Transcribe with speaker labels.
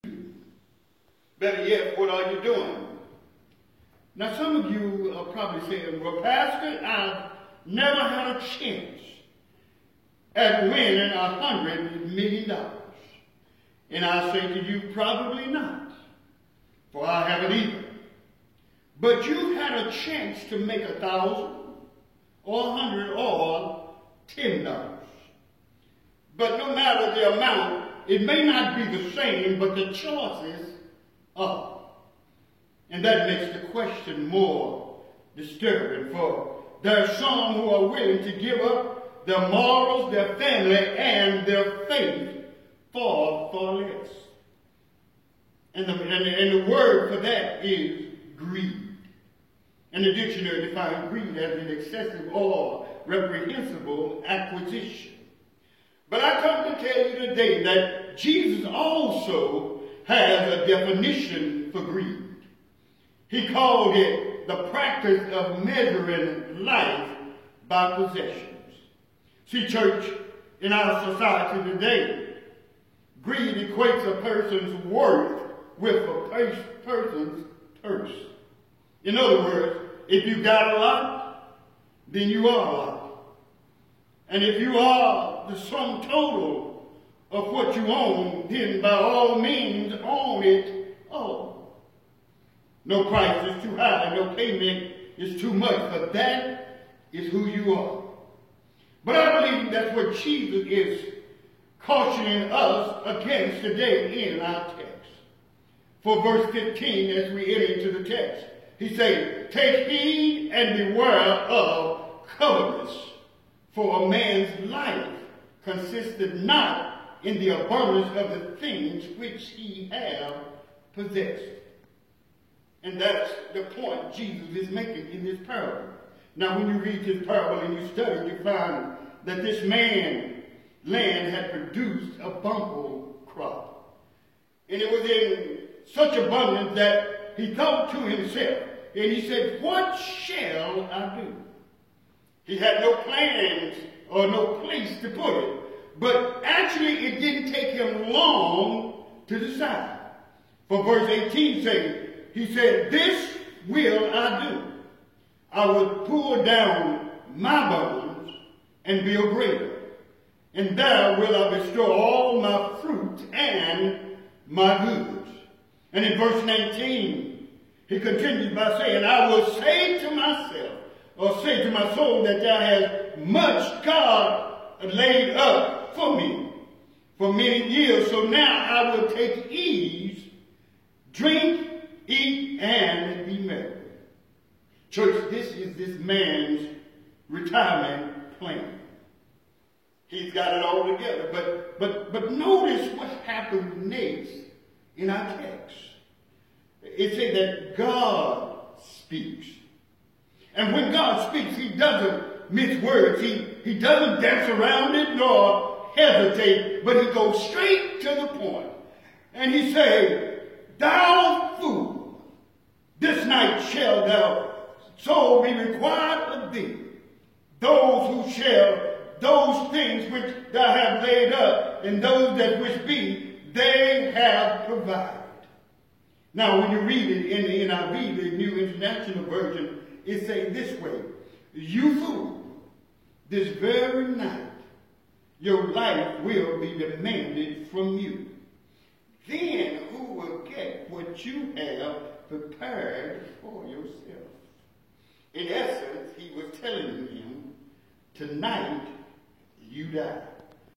Speaker 1: Better yet, what are you doing? Now, some of you are probably saying, well, Pastor, I've never had a chance at winning $100 million. And I say to you, probably not, for I haven't either. But you've had a chance to make $1,000 or $100 or $10. But no matter the amount, it may not be the same, but the choices are. And that makes the question more disturbing, for there are some who are willing to give up their morals, their family, and their faith for less. And the word for that is greed. And the dictionary defines greed as an excessive or reprehensible acquisition. But I come to tell you today that Jesus also has a definition for greed. He called it the practice of measuring life by possessions. See, church, in our society today, greed equates a person's worth with a person's purse. In other words, if you got a lot, then you are a lot. And if you are the sum total of what you own, then by all means own it all. No price is too high, no payment is too much, but that is who you are. But I believe that's what Jesus is cautioning us against today in our text. For verse 15, as we enter into the text, he says, take heed and beware of covetousness, for a man's life consisted not in the abundance of the things which he have possessed. And that's the point Jesus is making in this parable. Now, when you read this parable and you study, you find that this man's land had produced a bountiful crop. And it was in such abundance that he thought to himself, and he said, what shall I do? He had no plans or no place to put it. But actually, it didn't take him long to decide. For verse 18 says, he said, this will I do. I will pull down my barns and build greater. And there will I bestow all my fruit and my goods. And in verse 19, he continues by saying, I will say to myself, or say to my soul, that thou hast much God laid up for me for many years. So now I will take ease, drink, eat, and be merry. Church, this is this man's retirement plan. He's got it all together. But notice what happens next in our text. It says that God speaks. And when God speaks, he doesn't mince words. He doesn't dance around it nor hesitate, but he goes straight to the point. And he says, thou fool, this night shall thou soul be required of thee. Those things which thou hast laid up, and those that which be, they have provided. Now, when you read it in the NIV, the New International Version, it says this way, you fool, this very night your life will be demanded from you. Then who will get what you have prepared for yourself? In essence, he was telling him, tonight you die.